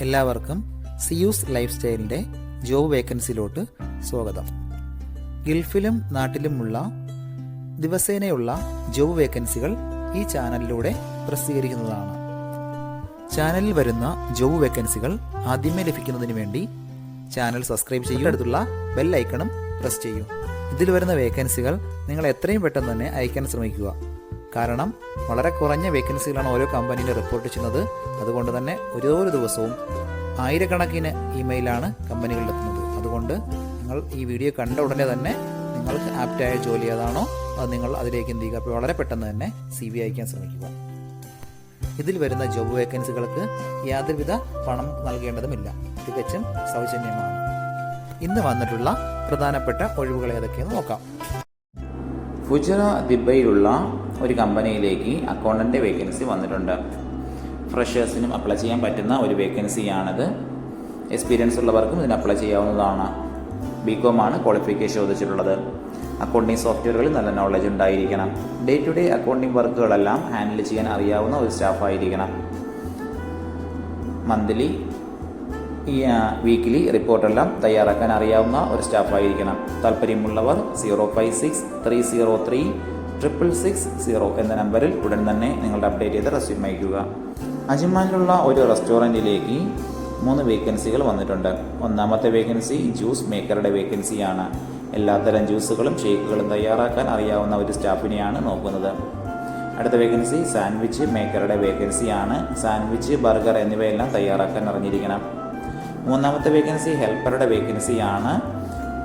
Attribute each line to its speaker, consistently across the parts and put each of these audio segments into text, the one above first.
Speaker 1: എല്ലാവർക്കും Zeus life സ്റ്റൈലിൻ്റെ job വേക്കൻസിയിലോട്ട് സ്വാഗതം. ഗൾഫിലും നാട്ടിലുമുള്ള ദിവസേനയുള്ള job വേക്കൻസികൾ ഈ ചാനലിലൂടെ പ്രസിദ്ധീകരിക്കുന്നതാണ്. ചാനലിൽ വരുന്ന ജോബ് വേക്കൻസികൾ ആദ്യമേ ലഭിക്കുന്നതിന് വേണ്ടി ചാനൽ സബ്സ്ക്രൈബ് ചെയ്യുക, അടുത്തുള്ള ബെൽ ഐക്കണും പ്രസ് ചെയ്യൂ. ഇതിൽ വരുന്ന വേക്കൻസികൾ നിങ്ങൾ എത്രയും പെട്ടെന്ന് തന്നെ അയക്കാൻ ശ്രമിക്കുക. കാരണം വളരെ കുറഞ്ഞ വേക്കൻസികളാണ് ഓരോ കമ്പനിയിൽ റിപ്പോർട്ട് ചെയ്യുന്നത്. അതുകൊണ്ട് തന്നെ ഓരോ ദിവസവും ആയിരക്കണക്കിന് ഇമെയിലാണ് കമ്പനികളിലെത്തുന്നത്. അതുകൊണ്ട് നിങ്ങൾ ഈ വീഡിയോ കണ്ട ഉടനെ തന്നെ നിങ്ങൾക്ക് ആപ്റ്റായ ജോലി ഏതാണോ അത് നിങ്ങൾ അതിലേക്ക് എന്ത് ചെയ്യുക, അപ്പോൾ വളരെ പെട്ടെന്ന് തന്നെ CV അയക്കാൻ ശ്രമിക്കുക. ഇതിൽ വരുന്ന ജോബ് വേക്കൻസികൾക്ക് യാതൊരുവിധ പണം നൽകേണ്ടതുമില്ല, തികച്ചും സൗജന്യമാണ്. ഇന്ന് വന്നിട്ടുള്ള പ്രധാനപ്പെട്ട ഒഴിവുകൾ ഏതൊക്കെയെന്ന് നോക്കാം.
Speaker 2: ഫുജറ ദിബയിലുള്ള ഒരു കമ്പനിയിലേക്ക് അക്കൗണ്ടൻ്റ് വേക്കൻസി വന്നിട്ടുണ്ട്. ഫ്രഷേഴ്സിനും അപ്ലൈ ചെയ്യാൻ പറ്റുന്ന ഒരു വേക്കൻസിയാണിത്. എക്സ്പീരിയൻസ് ഉള്ളവർക്കും ഇതിന് അപ്ലൈ ചെയ്യാവുന്നതാണ്. BCom ആണ് ക്വാളിഫിക്കേഷൻ ചോദിച്ചിട്ടുള്ളത്. അക്കൗണ്ടിങ് സോഫ്റ്റ്വെയറുകളിൽ നല്ല നോളജ് ഉണ്ടായിരിക്കണം. ഡേ ടു ഡേ അക്കൗണ്ടിങ് വർക്കുകളെല്ലാം ഹാൻഡിൽ ചെയ്യാൻ അറിയാവുന്ന ഒരു സ്റ്റാഫായിരിക്കണം. മന്ത്ലി വീക്കിലി റിപ്പോർട്ടെല്ലാം തയ്യാറാക്കാൻ അറിയാവുന്ന ഒരു സ്റ്റാഫായിരിക്കണം. താല്പര്യമുള്ളവർ 056-303-66660 എന്ന നമ്പറിൽ ഉടൻ തന്നെ നിങ്ങളുടെ അപ്ഡേറ്റ് ചെയ്ത് റെസ്യൂം അയക്കുക. അജ്മാനിലുള്ള ഒരു റെസ്റ്റോറൻറ്റിലേക്ക് 3 വേക്കൻസികൾ വന്നിട്ടുണ്ട്. ഒന്നാമത്തെ വേക്കൻസി ജ്യൂസ് മേക്കറുടെ വേക്കൻസിയാണ്. എല്ലാത്തരം ജ്യൂസുകളും ഷേക്കുകളും തയ്യാറാക്കാൻ അറിയാവുന്ന ഒരു സ്റ്റാഫിനെയാണ് നോക്കുന്നത്. അടുത്ത വേക്കൻസി സാൻഡ്വിച്ച് മേക്കറുടെ വേക്കൻസിയാണ്. സാൻഡ്വിച്ച്, ബർഗർ എന്നിവയെല്ലാം തയ്യാറാക്കാൻ അറിഞ്ഞിരിക്കണം. മൂന്നാമത്തെ വേക്കൻസി ഹെൽപ്പറുടെ വേക്കൻസിയാണ്.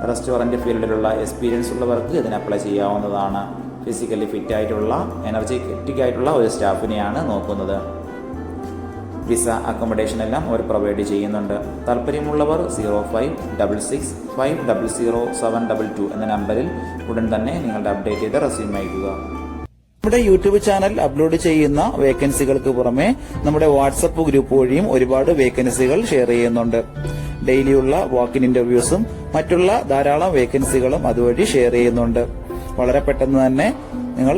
Speaker 2: റെസ്റ്റോറൻറ്റ് ഫീൽഡിലുള്ള എക്സ്പീരിയൻസ് ഉള്ളവർക്ക് ഇതിന് അപ്ലൈ ചെയ്യാവുന്നതാണ്. ഫിസിക്കലി ഫിറ്റ് ആയിട്ടുള്ള, എനർജറ്റിക് ആയിട്ടുള്ള ഒരു സ്റ്റാഫിനെയാണ് നോക്കുന്നത്. വിസ, അക്കോമഡേഷൻ എല്ലാം അവർ പ്രൊവൈഡ് ചെയ്യുന്നുണ്ട്. താല്പര്യമുള്ളവർ 0566500722 എന്ന നമ്പറിൽ ഉടൻ തന്നെ നിങ്ങളുടെ അപ്ഡേറ്റ് ചെയ്ത് റെസ്യൂം അയക്കുക.
Speaker 1: നമ്മുടെ യൂട്യൂബ് ചാനൽ അപ്ലോഡ് ചെയ്യുന്ന വേക്കൻസികൾക്ക് പുറമെ നമ്മുടെ വാട്സപ്പ് ഗ്രൂപ്പ് വഴിയും ഒരുപാട് വേക്കൻസികൾ ഷെയർ ചെയ്യുന്നുണ്ട്. ഡെയിലിയുള്ള വാക്കിൻ ഇന്റർവ്യൂസും മറ്റുള്ള ധാരാളം വേക്കൻസികളും അതുവഴി ഷെയർ ചെയ്യുന്നുണ്ട്. വളരെ പെട്ടെന്ന് തന്നെ നിങ്ങൾ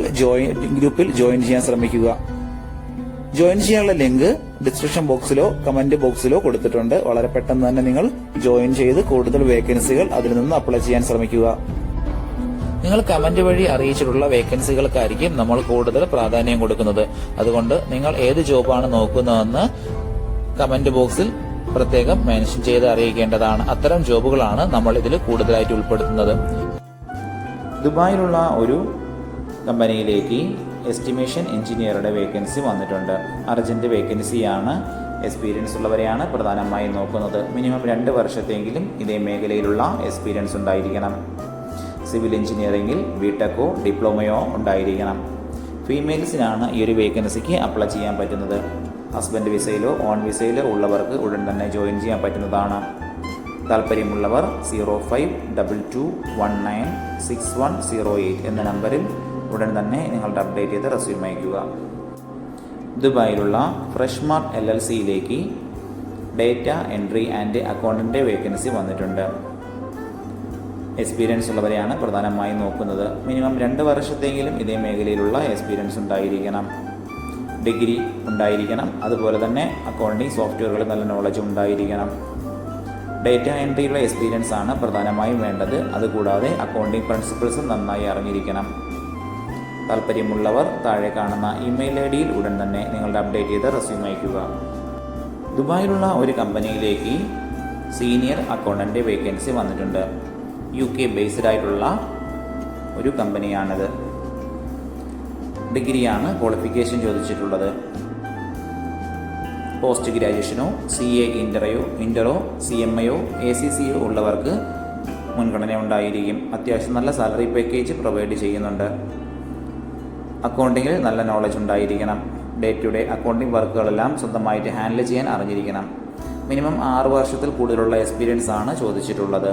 Speaker 1: ഗ്രൂപ്പിൽ ജോയിൻ ചെയ്യാൻ ശ്രമിക്കുക. ജോയിൻ ചെയ്യാനുള്ള ലിങ്ക് ഡിസ്ക്രിപ്ഷൻ ബോക്സിലോ കമന്റ് ബോക്സിലോ കൊടുത്തിട്ടുണ്ട്. വളരെ പെട്ടെന്ന് തന്നെ നിങ്ങൾ ജോയിൻ ചെയ്ത് കൂടുതൽ വേക്കൻസികൾ അതിൽ നിന്ന് അപ്ലൈ ചെയ്യാൻ ശ്രമിക്കുക. നിങ്ങൾ കമന്റ് വഴി അറിയിച്ചിട്ടുള്ള വേക്കൻസികൾക്കായിരിക്കും നമ്മൾ കൂടുതൽ പ്രാധാന്യം കൊടുക്കുന്നത്. അതുകൊണ്ട് നിങ്ങൾ ഏത് ജോബാണ് നോക്കുന്നതെന്ന് കമന്റ് ബോക്സിൽ പ്രത്യേകം മെൻഷൻ ചെയ്ത് അറിയിക്കേണ്ടതാണ്. അത്തരം ജോബുകളാണ് നമ്മൾ ഇതിൽ കൂടുതലായിട്ട് ഉൾപ്പെടുത്തുന്നത്.
Speaker 2: ദുബായിലുള്ള ഒരു കമ്പനിയിലേക്ക് എസ്റ്റിമേഷൻ എഞ്ചിനീയറുടെ വേക്കൻസി വന്നിട്ടുണ്ട്. അർജന്റ് വേക്കൻസിയാണ്. എക്സ്പീരിയൻസ് ഉള്ളവരെയാണ് പ്രധാനമായും നോക്കുന്നത്. മിനിമം 2 വർഷത്തെങ്കിലും ഇതേ മേഖലയിലുള്ള എക്സ്പീരിയൻസ് ഉണ്ടായിരിക്കണം. സിവിൽ എഞ്ചിനീയറിംഗിൽ BTechോ ഡിപ്ലോമയോ ഉണ്ടായിരിക്കണം. ഫീമെയിൽസിനാണ് ഈ ഒരു വേക്കൻസിക്ക് അപ്ലൈ ചെയ്യാൻ പറ്റുന്നത്. ഹസ്ബൻഡ് വിസയിലോ ഓൺ വിസയിലോ ഉള്ളവർക്ക് ഉടൻ തന്നെ ജോയിൻ ചെയ്യാൻ പറ്റുന്നതാണ്. താല്പര്യമുള്ളവർ 0522196108 എന്ന നമ്പറിൽ ഉടൻ തന്നെ നിങ്ങളുടെ അപ്ഡേറ്റ് ചെയ്ത് റെസ്യൂം അയക്കുക. ദുബായിലുള്ള ഫ്രഷ് മാർട്ട് LLCയിലേക്ക് data entry and accountant vacancy വന്നിട്ടുണ്ട്. എക്സ്പീരിയൻസ് ഉള്ളവരെയാണ് പ്രധാനമായും നോക്കുന്നത്. മിനിമം 2 വർഷത്തെങ്കിലും ഇതേ മേഖലയിലുള്ള എക്സ്പീരിയൻസ് ഉണ്ടായിരിക്കണം. ഡിഗ്രി ഉണ്ടായിരിക്കണം. അതുപോലെ തന്നെ അക്കൗണ്ടിങ് സോഫ്റ്റ്വെയറുകളിൽ നല്ല നോളജ് ഉണ്ടായിരിക്കണം. ഡേറ്റ എൻട്രിയുള്ള എക്സ്പീരിയൻസ് ആണ് പ്രധാനമായും വേണ്ടത്. അതുകൂടാതെ അക്കൗണ്ടിങ് പ്രിൻസിപ്പിൾസും നന്നായി അറിഞ്ഞിരിക്കണം. താല്പര്യമുള്ളവർ താഴെ കാണുന്ന ഇമെയിൽ ID-യിൽ ഉടൻ തന്നെ നിങ്ങളുടെ അപ്ഡേറ്റ് ചെയ്ത് റെസ്യൂം അയക്കുക. ദുബായിലുള്ള ഒരു കമ്പനിയിലേക്ക് സീനിയർ അക്കൗണ്ടന്റ് വേക്കൻസി വന്നിട്ടുണ്ട്. UK ബേസ്ഡ് ആയിട്ടുള്ള ഒരു കമ്പനിയാണിത്. ഡിഗ്രിയാണ് ക്വാളിഫിക്കേഷൻ ചോദിച്ചിട്ടുള്ളത്. പോസ്റ്റ് ഗ്രാജുവേഷനോ CA ഇന്ററോ CMAയോ ACCയോ ഉള്ളവർക്ക് മുൻഗണന ഉണ്ടായിരിക്കും. അത്യാവശ്യം നല്ല സാലറി പാക്കേജ് പ്രൊവൈഡ് ചെയ്യുന്നുണ്ട്. അക്കൗണ്ടിങ്ങിൽ നല്ല നോളജ് ഉണ്ടായിരിക്കണം. ഡേ ടു ഡേ അക്കൗണ്ടിങ് വർക്കുകളെല്ലാം സ്വന്തമായിട്ട് ഹാൻഡിൽ ചെയ്യാൻ അറിഞ്ഞിരിക്കണം. മിനിമം 6 വർഷത്തിൽ കൂടുതലുള്ള എക്സ്പീരിയൻസ് ആണ് ചോദിച്ചിട്ടുള്ളത്.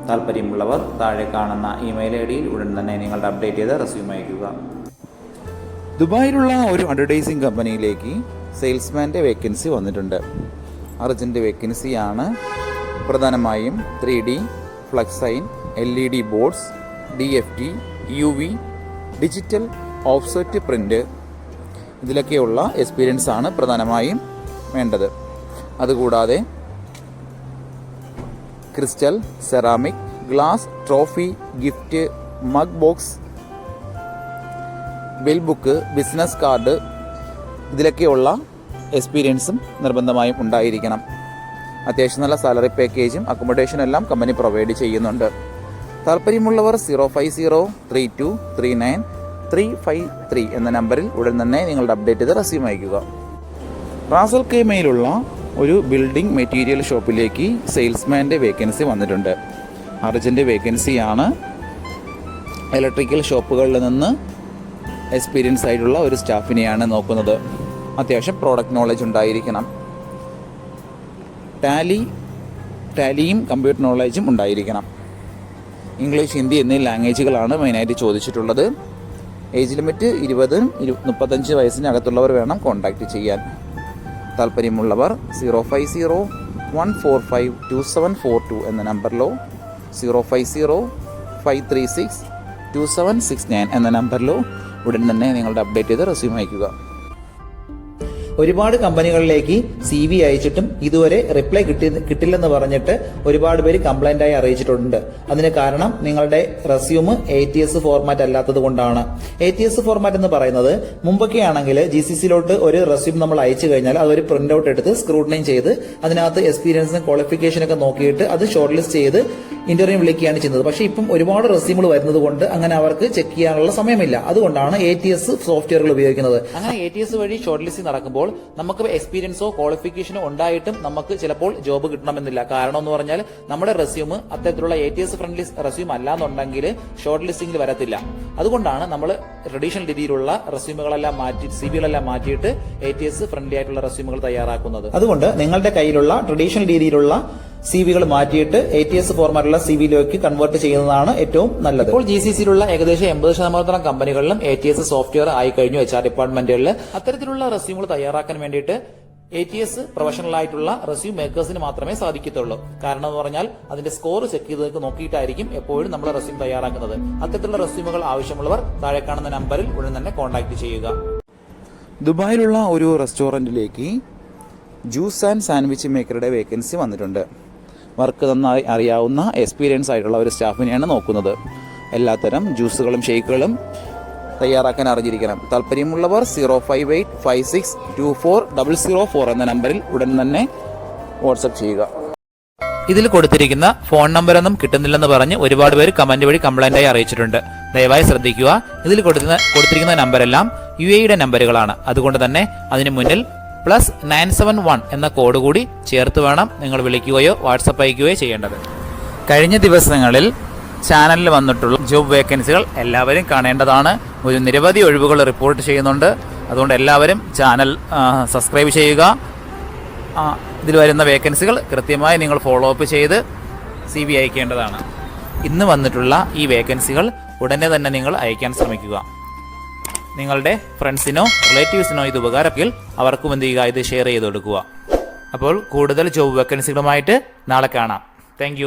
Speaker 2: താല്പര്യമുള്ളവർ താഴെ കാണുന്ന ഇമെയിൽ ID-യിൽ ഉടൻ തന്നെ നിങ്ങളുടെ അപ്ഡേറ്റ് ചെയ്ത് റെസ്യൂം അയക്കുക.
Speaker 1: ദുബായിലുള്ള ഒരു അഡ്വർടൈസിംഗ് കമ്പനിയിലേക്ക് സെയിൽസ്മാൻ്റെ വേക്കൻസി വന്നിട്ടുണ്ട്. അർജന്റ് വേക്കൻസിയാണ്. പ്രധാനമായും 3D, flex sign, LED boards, DFT, UV, digital offset print ഇതിലൊക്കെയുള്ള എക്സ്പീരിയൻസ് ആണ് പ്രധാനമായും വേണ്ടത്.
Speaker 2: അതുകൂടാതെ crystal, ceramic, glass, trophy, gift, mug box, bill book, business card, ഇതിലൊക്കെയുള്ള എക്സ്പീരിയൻസും നിർബന്ധമായും ഉണ്ടായിരിക്കണം. അത്യാവശ്യം നല്ല സാലറി പാക്കേജും അക്കോമഡേഷനും എല്ലാം കമ്പനി പ്രൊവൈഡ് ചെയ്യുന്നുണ്ട്. താല്പര്യമുള്ളവർ 05032393353 എന്ന നമ്പറിൽ ഉടൻ തന്നെ നിങ്ങളുടെ അപ്ഡേറ്റ് ചെയ്ത് റെസ്യൂം അയയ്ക്കുക. റാസൽ ഖൈമയിലുള്ള ഒരു ബിൽഡിംഗ് മെറ്റീരിയൽ ഷോപ്പിലേക്ക് സെയിൽസ്മാൻ്റെ വേക്കൻസി വന്നിട്ടുണ്ട്. അർജൻറ്റ് വേക്കൻസിയാണ്. ഇലക്ട്രിക്കൽ ഷോപ്പുകളിൽ നിന്ന് എക്സ്പീരിയൻസ് ആയിട്ടുള്ള ഒരു സ്റ്റാഫിനെയാണ് നോക്കുന്നത്. അത്യാവശ്യം പ്രോഡക്റ്റ് നോളജ് ഉണ്ടായിരിക്കണം. ടാലിയും കമ്പ്യൂട്ടർ നോളജും ഉണ്ടായിരിക്കണം. ഇംഗ്ലീഷ്, ഹിന്ദി എന്നീ ലാംഗ്വേജുകളാണ് മെയിനായിട്ട് ചോദിച്ചിട്ടുള്ളത്. ഏജ് ലിമിറ്റ് 20-35 വയസ്സിനകത്തുള്ളവർ വേണം കോൺടാക്റ്റ് ചെയ്യാൻ. താല്പര്യമുള്ളവർ 050-145-2742 എന്ന നമ്പറിലോ 050-536-2769 എന്ന നമ്പറിലോ ഉടൻ തന്നെ നിങ്ങളുടെ അപ്ഡേറ്റ് ചെയ്ത് റെസ്യൂം അയയ്ക്കുക.
Speaker 1: ഒരുപാട് കമ്പനികളിലേക്ക് CV അയച്ചിട്ടും ഇതുവരെ റിപ്ലൈ കിട്ടില്ലെന്ന് പറഞ്ഞിട്ട് ഒരുപാട് പേര് കംപ്ലൈന്റ് ആയി അറിയിച്ചിട്ടുണ്ട്. അതിന് കാരണം നിങ്ങളുടെ റെസ്യൂം ATS ഫോർമാറ്റ് അല്ലാത്തത് കൊണ്ടാണ്. ATS ഫോർമാറ്റ് എന്ന് പറയുന്നത് മുമ്പൊക്കെ ആണെങ്കിൽ GCCയിലോട്ട് ഒരു റെസ്യൂം നമ്മൾ അയച്ചു കഴിഞ്ഞാൽ അതൊരു പ്രിന്റ് ഔട്ട് എടുത്ത് സ്ക്രൂട്ടനൈ ചെയ്ത് അതിനകത്ത് എക്സ്പീരിയൻസും ക്വാളിഫിക്കേഷനൊക്കെ നോക്കിയിട്ട് അത് ഷോർട്ട് ലിസ്റ്റ് ചെയ്ത് ഇന്റർവ്യൂ വിളിക്കുകയാണ് ചെയ്യുന്നത്. പക്ഷേ ഇപ്പം ഒരുപാട് റെസ്യൂമുകൾ വരുന്നത് കൊണ്ട് അങ്ങനെ അവർക്ക് ചെക്ക് ചെയ്യാനുള്ള സമയമില്ല. അതുകൊണ്ടാണ് ATS സോഫ്റ്റ്വെയറുകൾ ഉപയോഗിക്കുന്നത്. അങ്ങനെ ATS വഴി ഷോർട്ട് ലിസ്റ്റിംഗ് നടക്കുമ്പോൾ നമുക്ക് എക്സ്പീരിയൻസോ ക്വാളിഫിക്കേഷനോ ഉണ്ടായിട്ടും നമുക്ക് ചിലപ്പോൾ ജോബ് കിട്ടണമെന്നില്ല. കാരണം എന്ന് പറഞ്ഞാൽ നമ്മുടെ റെസ്യൂം അത്തരത്തിലുള്ള ATS ഫ്രണ്ട്ലി റെസ്യൂം അല്ലാന്നുണ്ടെങ്കിൽ ഷോർട്ട് ലിസ്റ്റിംഗിൽ വരത്തില്ല. അതുകൊണ്ടാണ് നമ്മൾ ട്രഡീഷണൽ രീതിയിലുള്ള റെസ്യൂമുകളെല്ലാം മാറ്റി CVകളെല്ലാം മാറ്റിയിട്ട് ATS ഫ്രണ്ട്ലി ആയിട്ടുള്ള റെസ്യൂമുകൾ തയ്യാറാക്കുന്നത്. അതുകൊണ്ട് നിങ്ങളുടെ കയ്യിലുള്ള ട്രഡീഷണൽ രീതിയിലുള്ള CVകൾ മാറ്റിയിട്ട് ATS ഫോർമാറ്റുള്ള CVയിലേക്ക് കൺവേർട്ട് ചെയ്യുന്നതാണ് ഏറ്റവും നല്ലത്. ഇപ്പോൾ GCCയിലുള്ള ഏകദേശം 80% കമ്പനികളിലും ATS സോഫ്റ്റ്വെയർ ആയി കഴിഞ്ഞു. HR ഡിപ്പാർട്ട്മെന്റുകളിൽ അത്തരത്തിലുള്ള റെസ്യൂമുകൾ തയ്യാറാക്കാൻ വേണ്ടിയിട്ട് ATS പ്രൊഫഷണൽ ആയിട്ടുള്ള റെസ്യൂം മേക്കേഴ്സിന് മാത്രമേ സാധിക്കത്തുള്ളൂ. കാരണം എന്ന് പറഞ്ഞാൽ അതിന്റെ സ്കോർ ചെക്ക് ചെയ്ത് നോക്കിയിട്ടായിരിക്കും എപ്പോഴും നമ്മൾ റെസ്യൂം തയ്യാറാക്കുന്നത്. അത്തരത്തിലുള്ള റെസ്യൂമുകൾ ആവശ്യമുള്ളവർ താഴെ കാണുന്ന നമ്പറിൽ ഉടൻ തന്നെ കോൺടാക്ട് ചെയ്യുക.
Speaker 2: ദുബായിലുള്ള ഒരു റെസ്റ്റോറൻറ്റിലേക്ക് ജ്യൂസ് ആൻഡ് സാൻഡ്വിച്ച് മേക്കറുടെ വേക്കൻസി വന്നിട്ടുണ്ട്. വർക്ക് നന്നായി അറിയാവുന്ന എക്സ്പീരിയൻസ് ആയിട്ടുള്ള ഒരു സ്റ്റാഫിനെയാണ് നോക്കുന്നത്. എല്ലാത്തരം ജ്യൂസുകളും ഷേക്കുകളും തയ്യാറാക്കാൻ അറിഞ്ഞിരിക്കണം. താല്പര്യമുള്ളവർ 05856240004 എന്ന നമ്പറിൽ ഉടൻ തന്നെ വാട്സപ്പ് ചെയ്യുക.
Speaker 3: ഇതിൽ കൊടുത്തിരിക്കുന്ന ഫോൺ നമ്പറൊന്നും കിട്ടുന്നില്ലെന്ന് പറഞ്ഞ് ഒരുപാട് പേര് കമന്റ് വഴി കംപ്ലൈന്റായി അറിയിച്ചിട്ടുണ്ട്. ദയവായി ശ്രദ്ധിക്കുക. ഇതിൽ കൊടുത്തിരിക്കുന്ന നമ്പരെല്ലാം UAE നമ്പറുകളാണ്. അതുകൊണ്ട് തന്നെ അതിന് മുന്നിൽ +971 എന്ന കോഡ് കൂടി ചേർത്ത് വേണം നിങ്ങൾ വിളിക്കുകയോ വാട്സപ്പ് അയക്കുകയോ ചെയ്യേണ്ടത്.
Speaker 2: കഴിഞ്ഞ ദിവസങ്ങളിൽ ചാനലിൽ വന്നിട്ടുള്ള ജോബ് വേക്കൻസികൾ എല്ലാവരും കാണേണ്ടതാണ്. ഒരു നിരവധി ഒഴിവുകൾ റിപ്പോർട്ട് ചെയ്യുന്നുണ്ട്. അതുകൊണ്ട് എല്ലാവരും ചാനൽ സബ്സ്ക്രൈബ് ചെയ്യുക. ഇതിൽ വരുന്ന വേക്കൻസികൾ കൃത്യമായി നിങ്ങൾ ഫോളോ അപ്പ് ചെയ്ത് CV അയക്കേണ്ടതാണ്. ഇന്ന് വന്നിട്ടുള്ള ഈ വേക്കൻസികൾ ഉടനെ തന്നെ നിങ്ങൾ അയക്കാൻ ശ്രമിക്കുക. നിങ്ങളുടെ ഫ്രണ്ട്സിനോ റിലേറ്റീവ്സിനോ ഇത് ഉപകാരമെങ്കിൽ അവർക്കും എന്ത് ചെയ്യുക, ഇത് ഷെയർ ചെയ്ത് കൊടുക്കുക. അപ്പോൾ കൂടുതൽ ജോബ് വേക്കൻസികളുമായിട്ട് നാളെ കാണാം. താങ്ക്